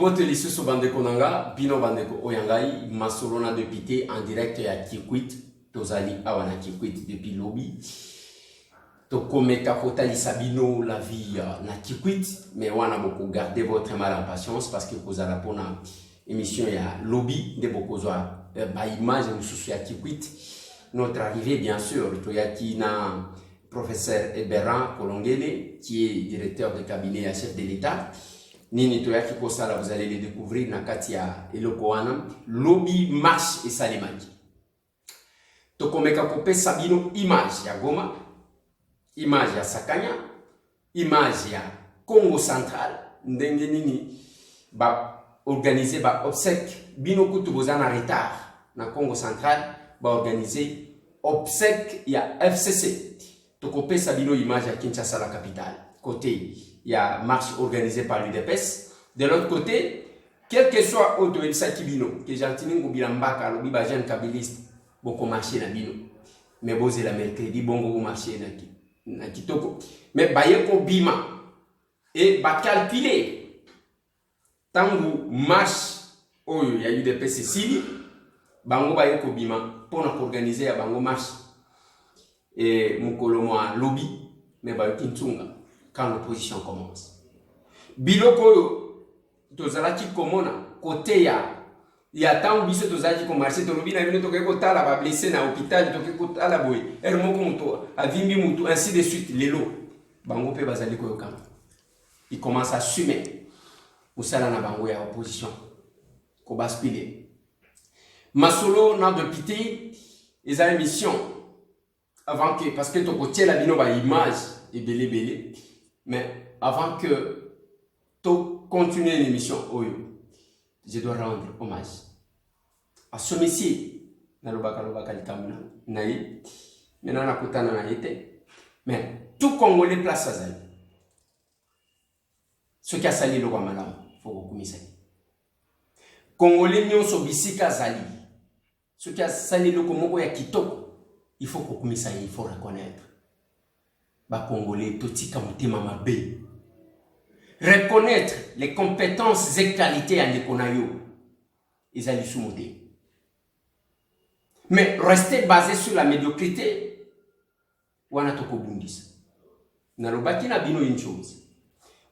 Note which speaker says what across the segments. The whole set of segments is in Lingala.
Speaker 1: Bote lisusu bandeko nanga, bino bandeko oyangai, masolona député en direct ya Kikwit, tozali awana Kikwit depuis lobby. Tokomeka kota sabino la vie na Kikwit, mais wana beaucoup garder votre mal en patience parce que vous allez pour na émission ya lobby de beaucoup zoa ba image mususu ya Kikwit. Notre arrivée bien sûr, toyaki na professeur Eberan Kolongele qui est directeur de cabinet à chef de l'État. Nini toyaki kosala, vous allez le découvrir na katia eloko wana lobby marche et salimaki. Tokomeka kope sabino image ya Goma, image ya Sakanya, image ya Congo Central, ndenge nini ba organiser ba obsèque bino kutu bozana retard na Congo Central ba organiser obsèque ya FCC. Tokope sabino image ya Kinshasa la capitale. Côté il y a marche organisée par l'UDPS. De l'autre côté, quel que soit auto Kibino, que j'entends Ngoubilambaka, le bibajan kabiliste, beaucoup marché na bino. Mais vous la mercredi, bongo marché na kitoko. Mais bayeko bima et ba calculer. Tangu marche oyo ya UDPS sili, bango bayeko bima pour organiser ya bango marche et mukolo mwa lobby, mais bayeko ntunga. Quand l'opposition commence. Biloko tozalaki komona côté ya tant biso tozalaki ko marché to lobina bino toke ko tala ba blessé na hôpital toke ko tala boy er moko muto avimbi muto ainsi de suite lelo bango pe bazali ko yokama. Il commence à assumer musala na bango ya opposition ko basculer. Masolo na député ezali mission avant que parce que to ko tiela bino ba image et belé. Mais avant que tu continues l'émission, je dois rendre hommage à ce monsieur. Mais tout Congolais place à Zali. Ce qui a sali le roi Malam, il faut reconnaître. Congolais n'y ont bisika Zali. Ce qui a sali le Congo ya Kitoko, il faut reconnaître, il faut reconnaître. Congolais totika mutema mabe. Reconnaître les compétences et qualités en Ekonayo. Ils allaient sous-monter. Mais rester basé sur la médiocrité, wana toko bundis. Nalobaki na bino une chose.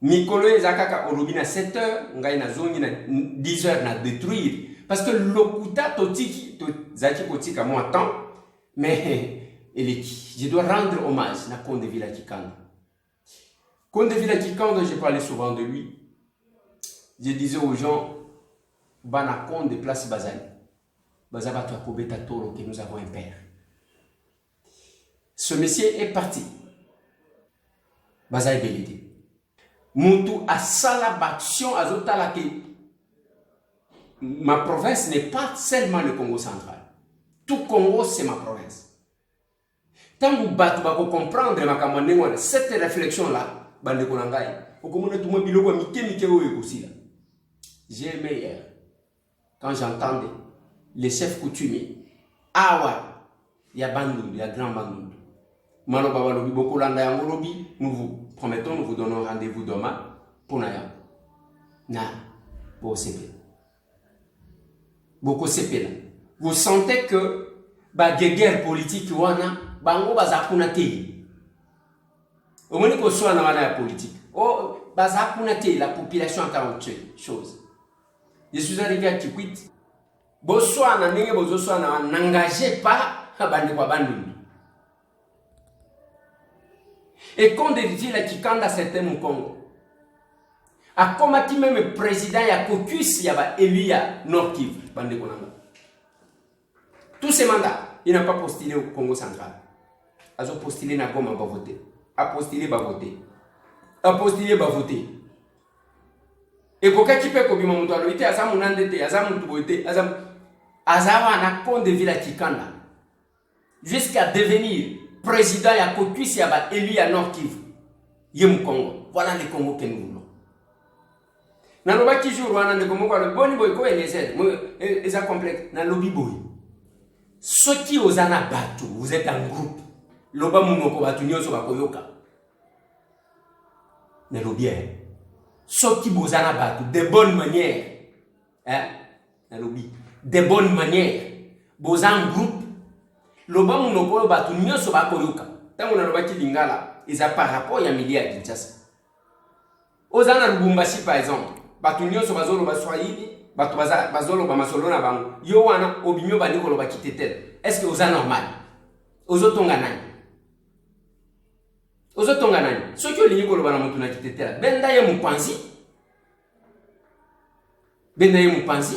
Speaker 1: Mikolo ezakaka olobi na 7 heures, ngai na zongi na 10 heures na détruire. Parce que lokuta totiki, zaki kotika moi temps, mais je dois rendre hommage à Conde Villa Kikanda. Conde Villa Kikanda, je parlais souvent de lui. Je disais aux gens, Bana Conde de place Bazali. Bazaba Tuakobeta Toro, que nous avons un père. Ce monsieur est parti. Bazali Belide. Moutou a salabaction à Zotalake. Ma province n'est pas seulement le Congo central. Tout Congo, c'est ma province. Tant que vous comprendre cette réflexion-là, j'ai aimé hier, quand j'entendais les chefs coutumiers, Awa, il y a Bandoul, il y a Grand Bandoul. Nous vous promettons, nous vous donnons rendez-vous demain pour Naya. Na, vous sentez que la guerre politique, bango bazakuna te. Omoni ko soa na wana ya politique. Oh, bazakuna te, la population a autre chose. Je suis arrivé à Kikwit. Bosoa na ndenge bozosoa na n'engagez pas bande kwa bandu. Et quand des villes la Kikanda c'était mon Congo. A komaki même président ya caucus ya ba élu ya Nord Kivu bande konanga. Tous ces mandats, il n'a pas postulé au Congo central. A postulé na Goma ba voter. A postulé ba voter. A postulé ba voter. Et pour qu'il peut kobima mutu aloite azamu nandete azamu tuboite azamu azawa na Conde Villa Kikanda jusqu'à devenir président ya caucus ya ba élu ya Nord Kivu. Yem Congo. Voilà le Congo que nous voulons. Na lobaki jour wana ndeko moko le boni boy ko eleze eza complexe na lobby boy. Ceux qui osent en abattre, vous êtes en groupe. Loba munoko batu nyonso bakoyoka. Ne lobby ce qui vous a battu, de bonnes manières, hein, de bonnes manières, vous en groupe, le bon monopole battu, mieux se va koyoka. Tant qu'on a le bâti lingala, ils ont par rapport à Mili à Kinshasa. Aux Anna Lubumbashi par exemple, battu mieux se va zolo baswahili, battu bazolo bamasolo na bango, yo wana obimyo bandiko lo bakite tel. Est-ce que vous êtes normal? Aux autres nani? Aux autres nani? Ceux qui ont ligné kolo bana mutuna kite tel. Bendaye mupanzi. Bendaye mupanzi.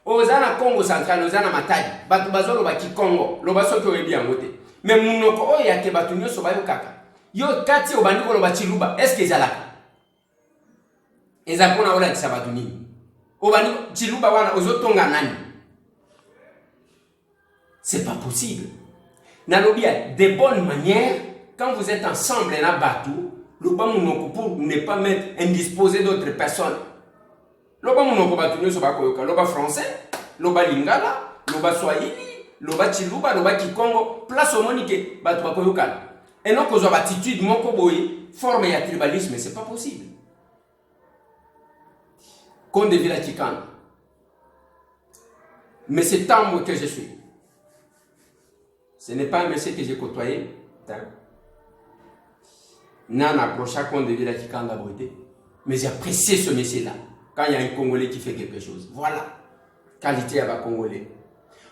Speaker 1: Ozana Congo central, ozana Matadi, batu bazolo baki Congo, lo baso ki oyebi yango te. Mais munoko oyo yake batu nyonso bayo kaka. Yo kati obandi ko lo bachiluba, est-ce que ezalaka? Ezakona ola kisa batu nini? Obandi chiluba wana ozotonga nani? C'est pas possible. Nalobia de bonnes manières, quand vous êtes ensemble na batu, le ba munoko pour ne pas mettre indisposé d'autres personnes. Loba munoko batu nyonso bakoyoka, loba français, loba lingala, loba swahili, loba chiluba, loba kikongo, place au monique batu bakoyoka. Et non kozwa attitude moko boye, forme ya tribalisme, c'est pas possible. Konde Vila Kikanda. Mais c'est tant que je suis. Ce n'est pas un monsieur que j'ai côtoyé. Nan approché Konde Vila Kikanda Boité. Mais j'ai apprécié ce monsieur-là. Quand il y a un Congolais qui fait quelque chose. Voilà. Qualité à Congolais.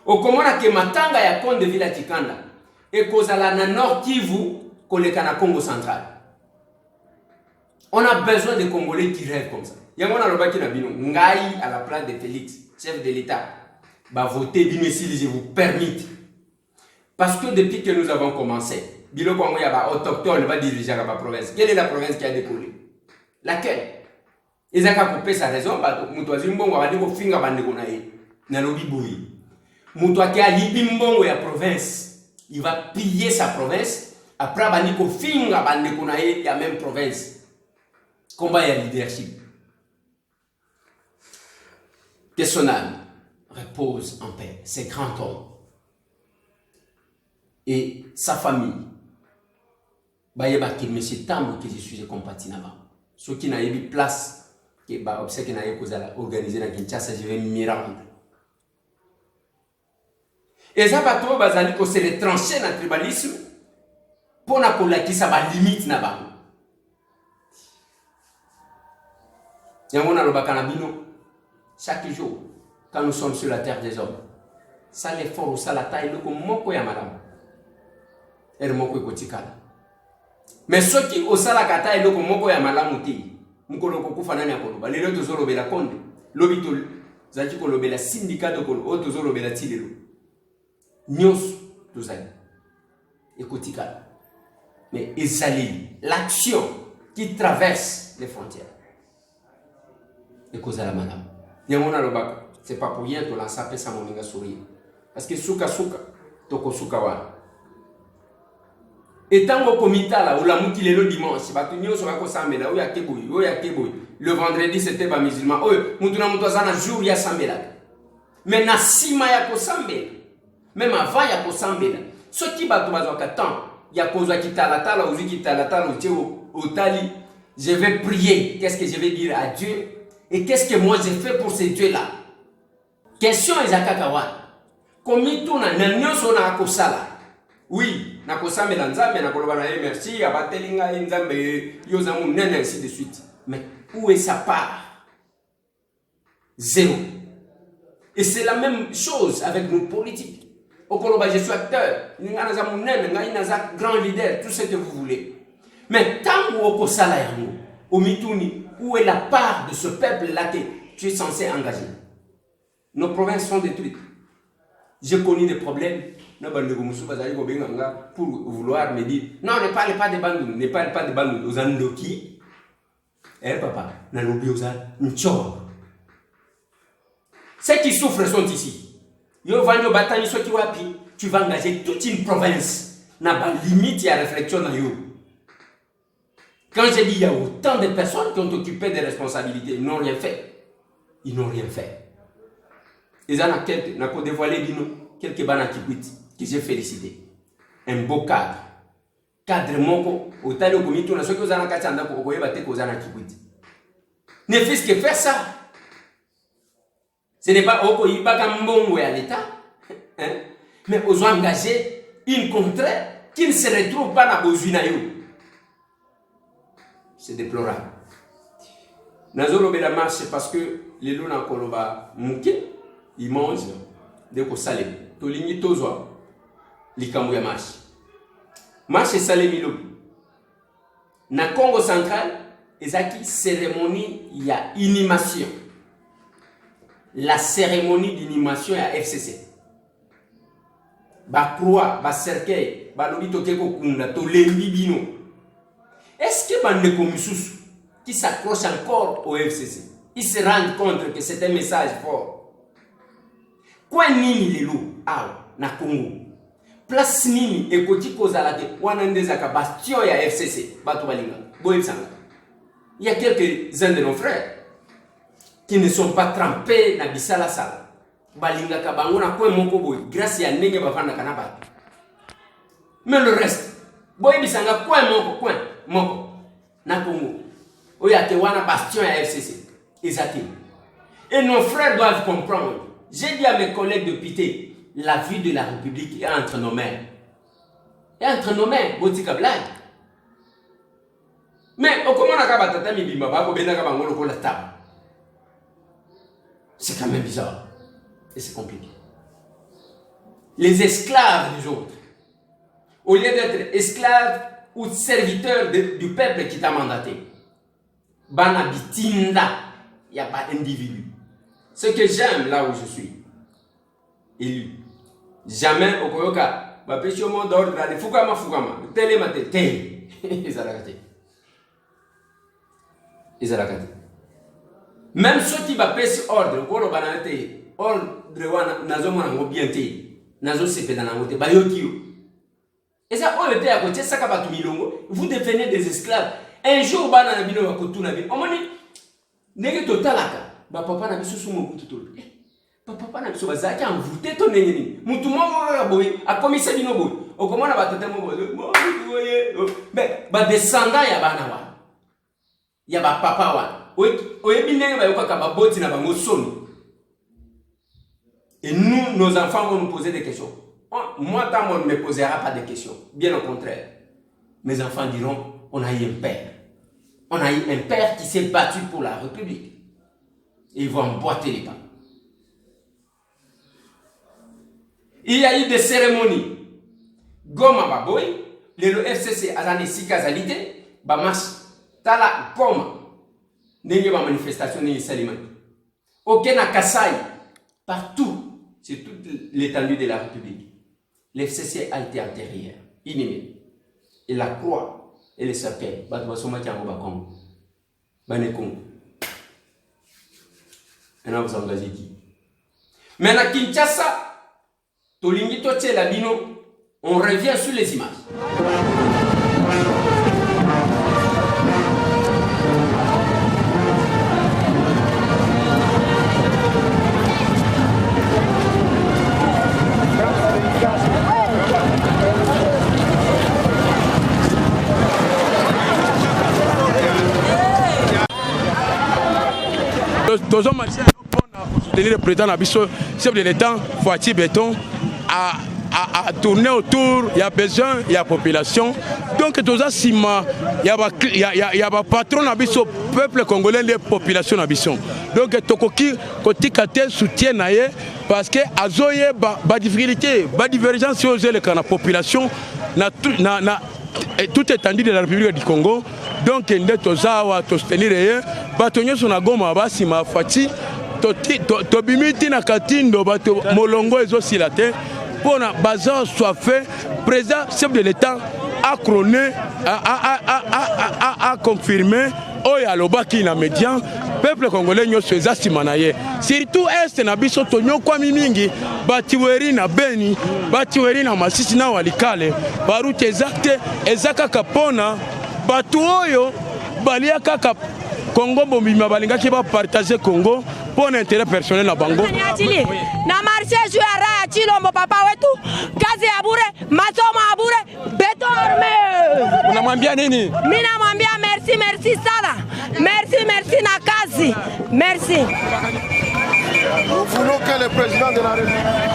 Speaker 1: Au Komona ke matanga ya Konde Vila Kikanda. Et kozala na Nord Kivu, koleka na Congo central. On a besoin de Congolais qui rêvent comme ça. Yamona loba ki na bino. Ngai à la place de Félix, chef de l'État. Ba voter bino si je vous permette. Parce que depuis que nous avons commencé, Bilo Kongo ya ba autochtone va diriger la province. Quelle est la province qui a décollé? Laquelle? Ils ont coupé sa raison, Moutouazi Mbongo a dit au finga bandekonae, Nalobi Boui. Moutouaki a Libimbongo ya province, il va piller sa province, après Bandiko finga bandekonae ya même province. Combat et leadership. Que son âme repose en paix, c'est grand homme. Et sa famille, Bayeba qui me c'est tant que je suis compati là-bas. Ceux qui n'avaient pas place, que bah observe que n'avait pas organisé dans Kinshasa, je vais m'y rendre. Et ça bateau bazali ko se retrancher dans le tribalisme pour na kolaki ça ba limite na ba. Yango na lobaka na bino chaque jour quand nous sommes sur la terre des hommes. Ça l'effort ou ça la taille le ko moko ya malamu. Et moko ko tikala. Mais ceux qui au sala kata et le ko moko ya malamu ti. Mukolo kufa nani akoloba lelo tozolobela konde lobito zaki kolobela syndicat de kolo tozolobela tilelo nyos tozali ekotika mais ezali l'action qui traverse les frontières ekozala malamu yamona lobaka c'est pas pour rien to lança pesa moninga sourire parce que suka toko suka wa et tant au comitala ou la muki le dimanche, batunyo sera ko sambela, oya keboy. Le vendredi c'était ba musulman. Oyo, mutuna mutazana jour ya sambela. Mais na sima ya ko sambela. Même avant ya ko sambela. Ce qui batu bazwaka temps, ya kozwa kitala ou kitala au tali, je vais prier. Qu'est-ce que je vais dire à Dieu et qu'est-ce que moi j'ai fait pour ces dieux là? Question ezakakawa. Komituna na nyoso na ko sala. Oui, nakosame la nzambe nakoloba na merci abatelinga nzambe yozamu nene ainsi de suite. Mais où est sa part? Zéro. Et c'est la même chose avec nos politiques. Okoloba je suis acteur, nga zamu nene nga inaza grand leader, tout ce que vous voulez. Mais tant où okosala yango, omituni, où est la part de ce peuple là que tu es censé engager? Nos provinces sont détruites. J'ai connu des problèmes. Pour vouloir me dire non, ne parlez pas de Bandung, ne parlez pas de Bandung aux Andoki. Eh papa, Nalobi aux Nchor. Ceux qui souffrent sont ici. Yo vanyo batani so ki wapi, tu vas engager toute une province. N'a pas limite à réflexion na yo. Quand j'ai dit il y a autant de personnes qui ont occupé des responsabilités, ils n'ont rien fait. Ils n'ont rien fait. Ils en ont quelques, n'a pas dévoilé quelques bannes qui quittent. Que j'ai félicité. Un beau cadre. Cadre moko, au tali au comité, on a ceux qui ont un kachanda pour koye bate kozana kibwiti. ne fait que faire ça. Ce n'est pas au Mbongo à l'État, hein, mais aux engagés une contrée qui ne se retrouve pas dans Bozinayo. C'est déplorable. Nazoro la marche, c'est parce que les loups dans Koloba Mouké, ils mangent des salé. Tolini Tozoa, l'Ikamou ya marche. Marche est salé Milo. Na Congo central, il y a une cérémonie, il y a inhumation. La cérémonie d'inhumation à FCC. Ba croix, ba cercueil, ba lobito keko kunda, to lembi bino. Est-ce que Bande Komissus qui s'accroche encore au FCC, ils se rendent compte que c'est un message fort? Quoi nini les loups, na Congo? Place nini et koti kozalate, wanandezaka bastion ya FCC, batu balinga, boyebsanga. Il y a quelques-uns de nos frères qui ne sont pas trempés dans Bissala Sala. Balinga kabangona kwe moko boy, grâce à nenge bafanda kanaba. Mais le reste, boyebsanga kwe moko, na Congo. Oyate wana bastion à FCC. Exactement. Et nos frères doivent comprendre. J'ai dit à mes collègues de Pité, la vie de la République est entre nos mains. Et entre nos mains, botika blague. Mais comment on a batata mi bimba ko benaka bangolo ko la table. C'est quand même bizarre. Et c'est compliqué. Les esclaves des autres, au lieu d'être esclaves ou serviteurs du peuple qui t'a mandaté, bana bitinda, il n'y a pas d'individu. Ce que j'aime là où je suis, élu, jamais au Koyoka, ma péché au monde d'ordre, Fukama, télé, ils ont raté. Ils ont raté. Même ceux qui va payer ordre, pour banalité, ordre, nazo bien té, nazo sepe dans la montée, bayokio. Et ça, on était à côté, ça kabatu milongo, vous devenez des esclaves. Un jour, banana bino va kotuna bino. On dit, nege totalaka, ba papa na biso sumo kututo. Papa na biso bazaki envoûté ton nengeni. Mutu moko boy, a commissaire bino boy. O komona ba tata mo boy. Mais ba descendant ya bana wa. Ya ba papa wa. Oyebi ndenge ba yoka ba boti na bango soni. Et nous, nos enfants vont nous poser des questions. Moi, tant on ne me posera pas de questions. Bien au contraire. Mes enfants diront, on a eu un père. On a eu un père qui s'est battu pour la République. Et ils vont emboîter les pas. Il y a eu des cérémonies. Goma Baboy, le FCC a donné 6 casalités. Bamas, Tala Goma. N'est pas manifestation, n'est pas salimani. Aucun Kassai. Partout. C'est toute l'étendue de la République. L'FCC a été enterré, inhumé. Et la croix et les cercueils, maintenant vous engagez qui? Maintenant Kinshasa, Tolingi Toche Labino, on revient sur les images.
Speaker 2: Tous les marchés pour soutenir le président Nabiso, chef de l'État, Fouati Béton, à tourner autour, il y a besoin, il y a population. Donc, tous les ciments, il y a patron Nabiso, peuple congolais, les populations Nabiso. Donc, Tokoki, côté Kate soutient parce que Azoye, difficulté, divergence sur la population, tout étendu de la République du Congo. Donc, nous devons soutenir les bâtonnets sur la gomme, basima fati, tobimiti na katindo, molongo et aussi la terre, pour que le bazar soit fait. Président, chef de l'État, a chroné, a confirmé, oya lobaki na médian, peuple congolais nyo sweza simanaye. Surtout est na biso tonyo kwa mimingi, batiweri na Beni, batiweri na Masisi na Walikale, baruti exacte, ezaka kapona, batu oyo, balia kaka Congo bombima balingaki ba partager Congo pour intérêt personnel na bango.
Speaker 3: Na marché jouera Chilombo papa wetu, kazi ya bure, masomo ya bure, beton armé.
Speaker 2: Unamwambia nini?
Speaker 3: Mimi namwambia merci sana. Merci na kazi. Merci. Merci.
Speaker 4: Nous voulons que le président de la République.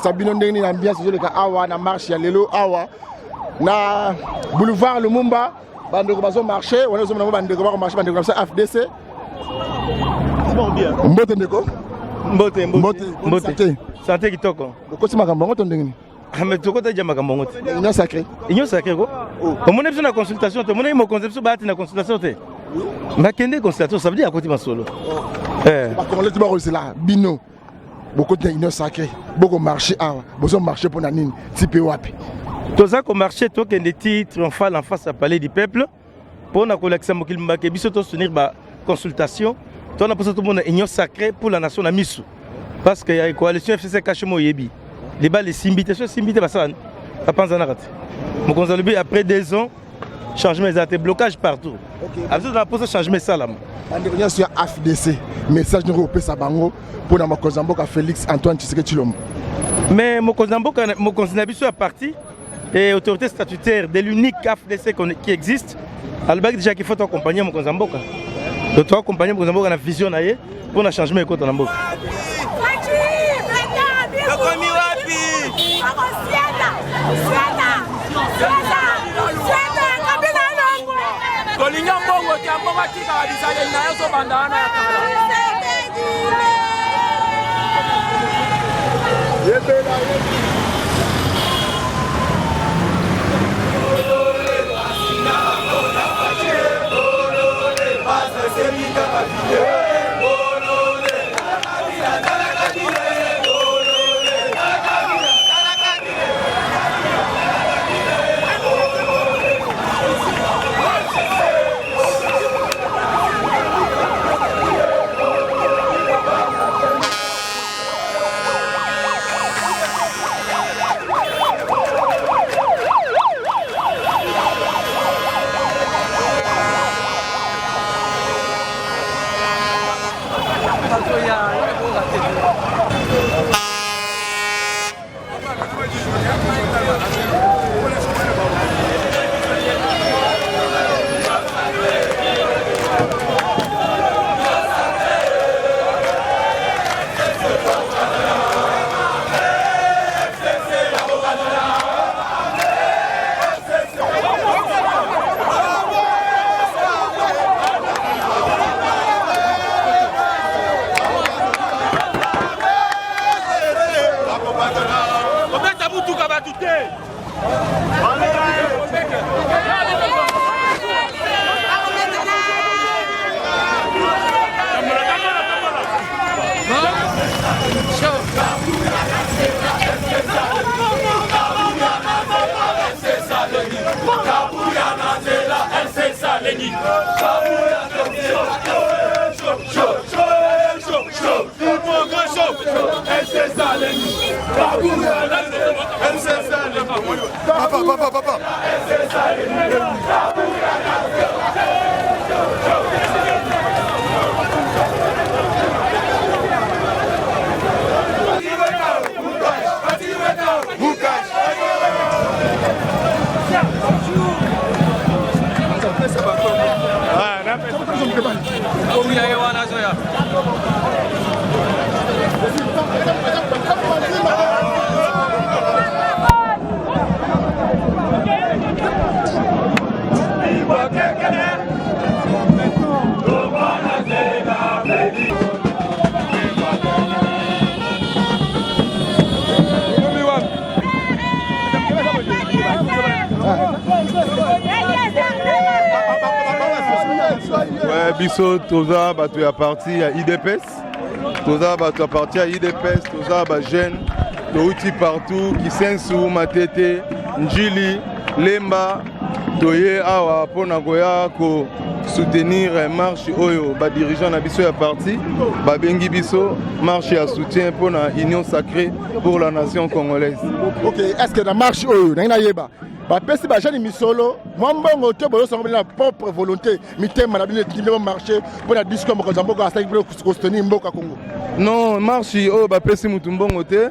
Speaker 5: Sabino ndenge na ambiance zo leka awa na marche ya lelo awa na boulevard Lumumba bandeko bazo marcher wana zo na bandeko ba marcher bandeko comme ça FDC mbote ndeko mbote
Speaker 6: santé kitoko
Speaker 5: okoti makambo ngoto ndenge ni
Speaker 6: mais tokota ja makambo ngoto
Speaker 5: union sacré
Speaker 6: ko omone biso na consultation te mona mo conception ba ati na consultation te makende consultation ça veut dire akoti masolo
Speaker 5: ba congolais tu ba là bino beaucoup de union sacrée beaucoup marché beaucoup marché pour nanine type wapi
Speaker 6: toza ko marché to kende ti triomphal en face à palais du peuple pour na kolakisa mokili mbake biso to soutenir ba consultation to na posa to mona union sacrée pour la nation na misu parce que ya coalition FCC kashimo yebi les bas les simbité basan apanza na rate mo konzalobi après 2 ans changement des blocage partout après na posa changement salam
Speaker 5: bandeko sur FDC message nous repé sa bango pour na mokozamboka Félix Antoine Tshisekedi Tshilombo
Speaker 6: mais mokozamboka mokonzinabiso à parti et autorité statutaire de l'unique FDC qui existe albak déjà qu'il faut accompagner mokozamboka donc toi accompagner mokozamboka na vision na ye pour na changement écoute na mboka
Speaker 7: akomi wapi kolinga mbongo
Speaker 8: mokonzi ya mboka tikaka bisaleli na yo zobanda wana ya kala.
Speaker 4: Papa.
Speaker 9: biso toza bato ya parti ya IDPS, toza bato ya parti ya IDPS, toza ba jeune touti partout Kisensu, Matete, Njili, Lemba, toye awa pona koya ko soutenir marche oyo ba dirigeant na biso ya parti ba bengi biso marche ya soutien pona union sacrée pour la nation congolaise.
Speaker 5: OK, est-ce que la marche oyo na yeba ba pesi ba jeune misolo mwambongo te bolo songo na propre volonté mitema na bino timbe marché pour la discours mo kozambo ko asaki pour soutenir mboka Congo?
Speaker 9: Non, marche oyo ba pesi mutu mbongo te.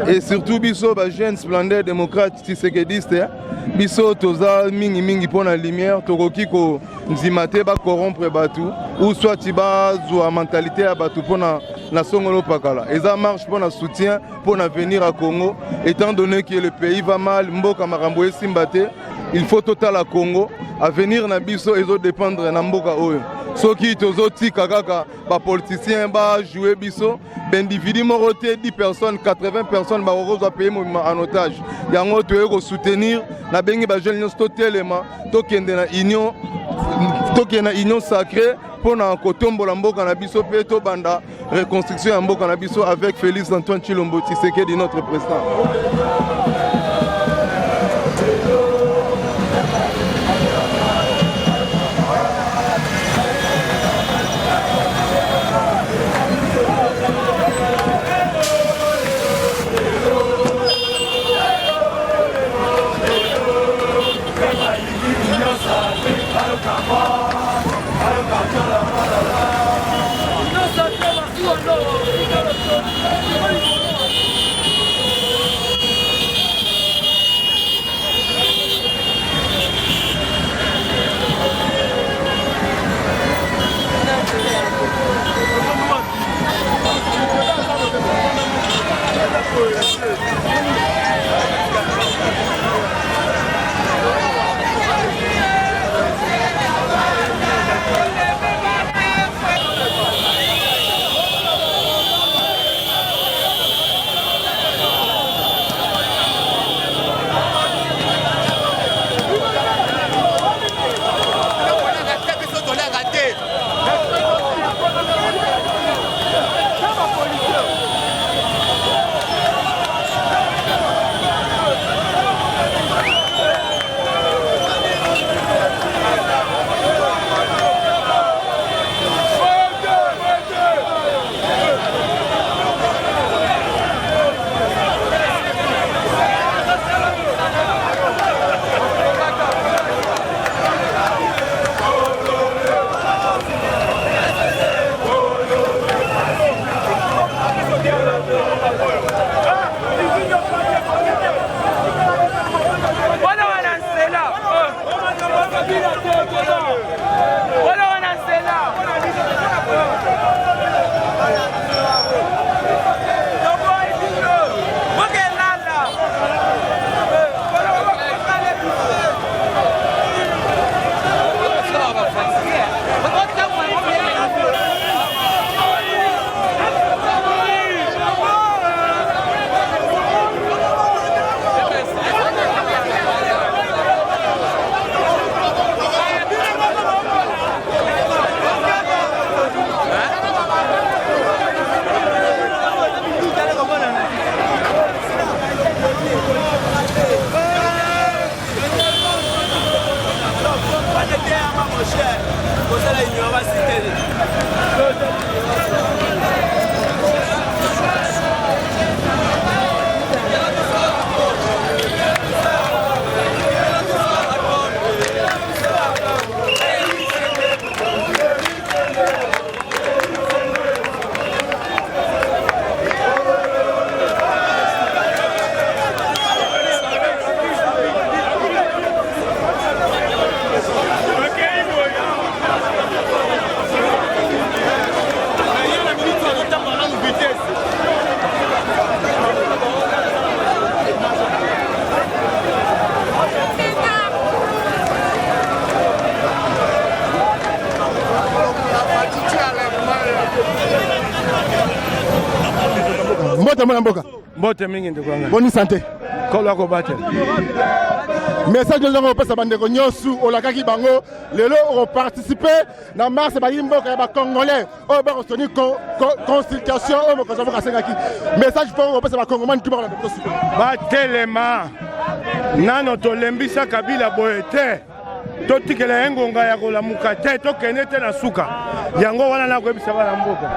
Speaker 9: Et surtout biso ba jeune splendeur démocrate tisekediste biso toza mingi pour la lumière tokoki ko nzimate ba corrompre batu ou soit tiba zwa mentalité ya batu pour na songolo pakala. Eza marche pour na soutien pour l'avenir à Congo étant donné que le pays va mal mboka makambo esimbate il faut total à Congo avenir na biso ezo dépendre na mboka oyo. Soki tozoti kaka ba politicien ba jouer biso d'individu moroté 10 personnes 80 personnes ba ozwa payer en otage yango toye ko soutenir na bengi ba jeune nyonso totelema tokende na union sacrée pour na kotombola mboka na biso pe to banda reconstruction ya mboka na biso avec Félix Antoine Tshilombo Tshisekedi notre président.
Speaker 5: mbote mwana mboka.
Speaker 6: Mbote mingi ndekwanga.
Speaker 5: Bonne santé.
Speaker 6: Kola ko battle.
Speaker 5: Message de l'on pesa bandeko nyosu olakaki bango lelo o participer na marche ba yimboka ba congolais o ba soni consultation o mo kaza kasengaki. Message pour pesa ba congolais tout ba
Speaker 6: ba telema. Nano to lembisa kabila boete. Totikela engonga ya kolamuka te tokende te na suka. Yango wana na koyebisa bana mboka.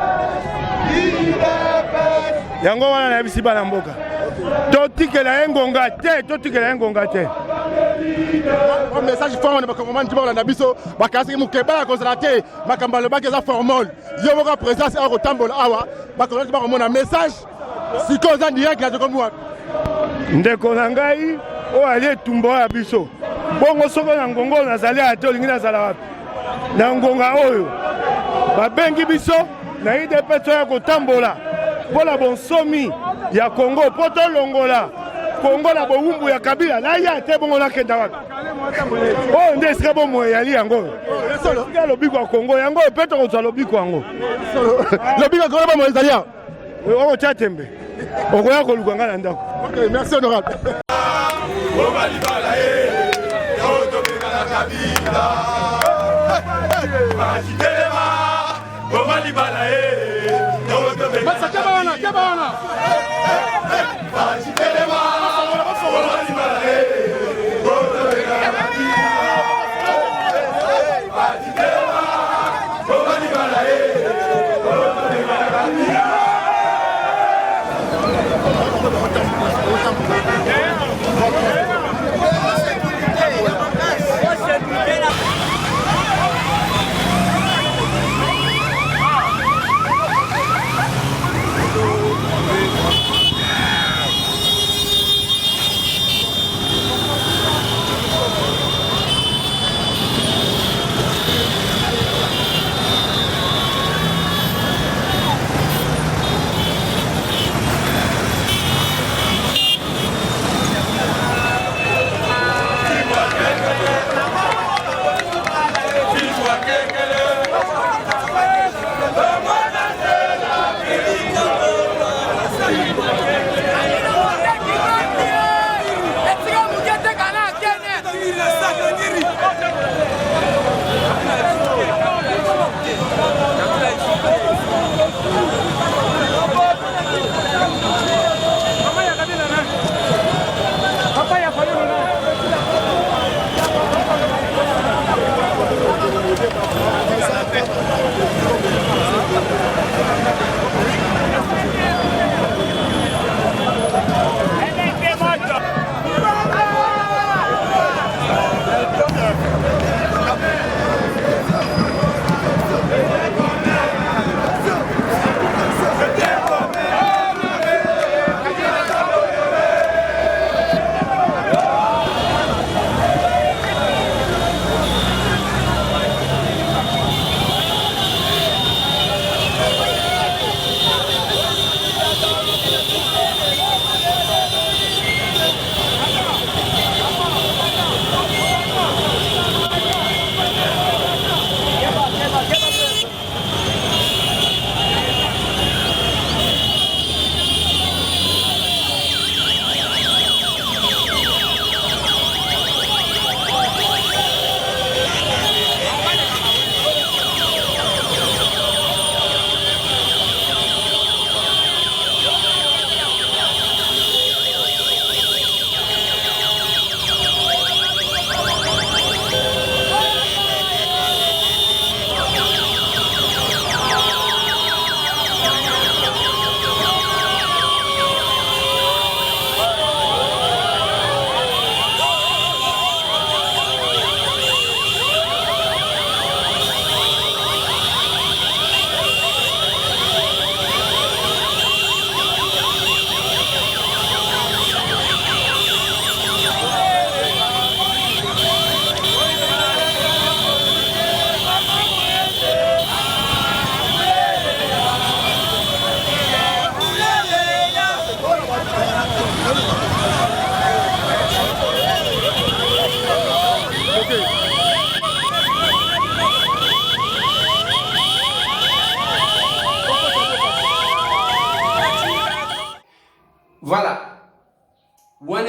Speaker 6: Yango wana na yebisi bana mboka. Totikela engonga te, totikela engonga te.
Speaker 5: Un message fort na bakongomani tuba na biso bakasi mukeba kozala te makamba le bakeza formol. Yo moka présence a kotambola awa bakongomani tuba komona message siko za direct la tokomwa.
Speaker 6: Ndeko na ngai o ali tumbo ya biso. Bongo soko na ngongo nazali ate olingi nazala wapi. Na ngonga oyo babengi biso na IDP to ya kotambola pola bonsomi ya Congo poto longola Congo na bowumbu ya kabila na ya te bongo na kenda wapi. Oh nde sika bomo yali yango. Solo ya lobiko ya Congo yango peto ko tsa lobiko yango.
Speaker 5: Lobiko ko ba mo ezalia.
Speaker 6: O chatembe. Okoya ko lukanga na ndako.
Speaker 5: OK, merci honorable.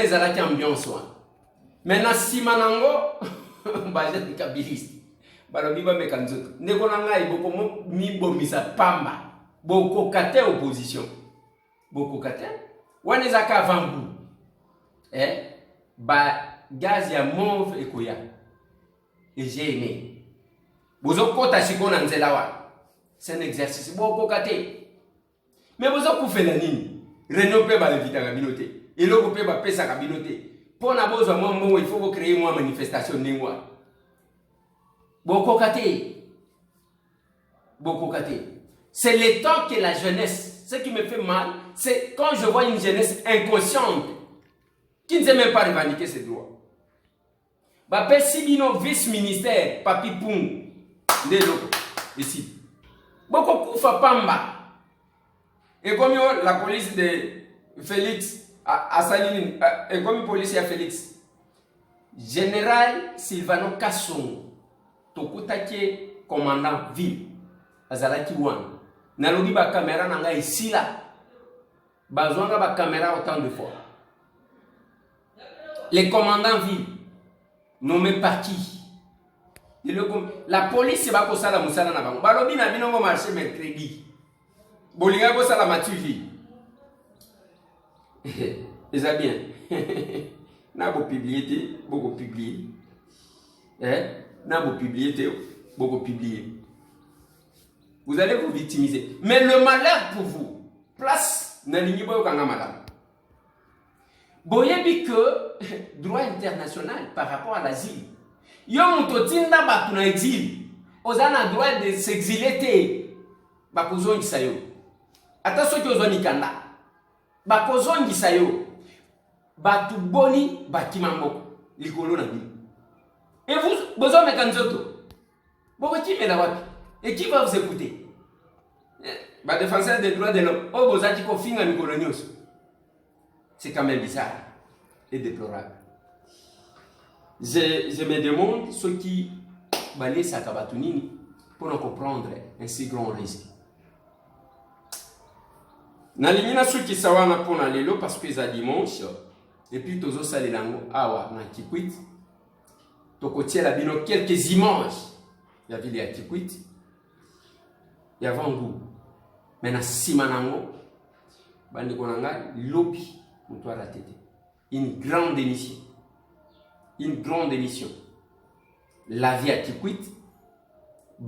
Speaker 1: ezalaki ambiance wana. Maintenant nsima nango bajeti kabiliste balobi bameka nzoto ndeko na ngai boko mibomisa pamba bokoka te opposition bokoka te wana ezaka avant bout ba gaz ya mauve ekoya et j'ai aimé bozokota siko na nzela wana c'est un exercice bokoka te mais bozokufela nini réunion pe balevitaka bino te eloko pe bapesaka bino te mpo na bozwa mwa mbongo il faut bocréer mwa manifestation ndenge wana bokoka te bokoka te. C'est le temps que la jeunesse, ce qui me fait mal, c'est quand je vois une jeunesse inconsciente qui ne sait même pas revendiquer ses droits. Bapé Sibino, vice-ministère, Papi Poum, ici. Beaucoup Koufa Pamba. Et comme la police de Félix, à Saline, et comme la police de Félix, Général Sylvano Kasson, Tokutake, commandant ville, Azalaki Wan. Nalobi ba caméra nanga ici là. Bazwanga ba caméra autant de fois. Les commandants ville nommés par qui? La police va ko sala musala na bango. Balobi na bino ngo marché mercredi. Bolinga ko sala matuvi. Eza bien. Na bo publier, beaucoup publier. Na bo publier, beaucoup publier. Vous allez vous victimiser. Mais le malheur pour vous, place na lingibo kanga madame. Boyebi que droit international par rapport à l'asile. Yo mutotinda batu na exil. Ozana droit de s'exiler te. Bakozongi sayo. Ata soki ozoni kanda. Bakozongi sayo. Batu boni bakimamboko. Likolo na bi. Et vous, besoin de kanzoto. Boko qui la wapi? Et qui va vous écouter? Bah, défenseur des droits de l'homme. Oh, vous avez dit finga Nicolonios. C'est quand même bizarre et déplorable. Je me demande ce qui balaye Sakabatunini pour nous comprendre un si grand risque. Nalimina ceux qui savent pour l'allélo parce que c'est dimanche. Et puis, tous les salélango, awa, na Kikwit. Tokotier la bino quelques images. Il y a ville à Kikwit. Il y a Vangou. Maintenant, Simanango, Bandikonanga, Lopi, Moutoua la tête. Une grande émission. Une grande émission. La vie à Kikwit,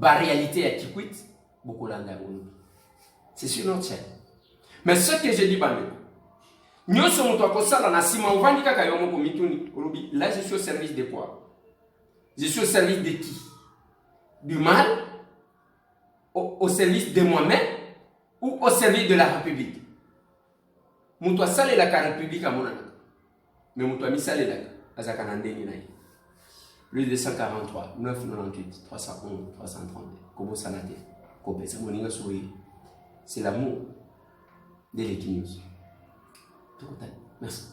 Speaker 1: la réalité à Kikwit, beaucoup d'anglais. C'est sur notre chaîne. Mais ce que je dis, Bandeko, nous sommes là, je suis au service de quoi? Je suis au service de qui? Du mal? Au service de moi-même ou au service de la République? Moutoua salé la République à mon avis. Mais Moutoua mi salé la Azakanandeni naï. Plus de 143, 998, 311, 332. Kobo Sanate. Kobe Samoninga Souri. C'est l'amour de l'Equinews. Tout le temps. Merci.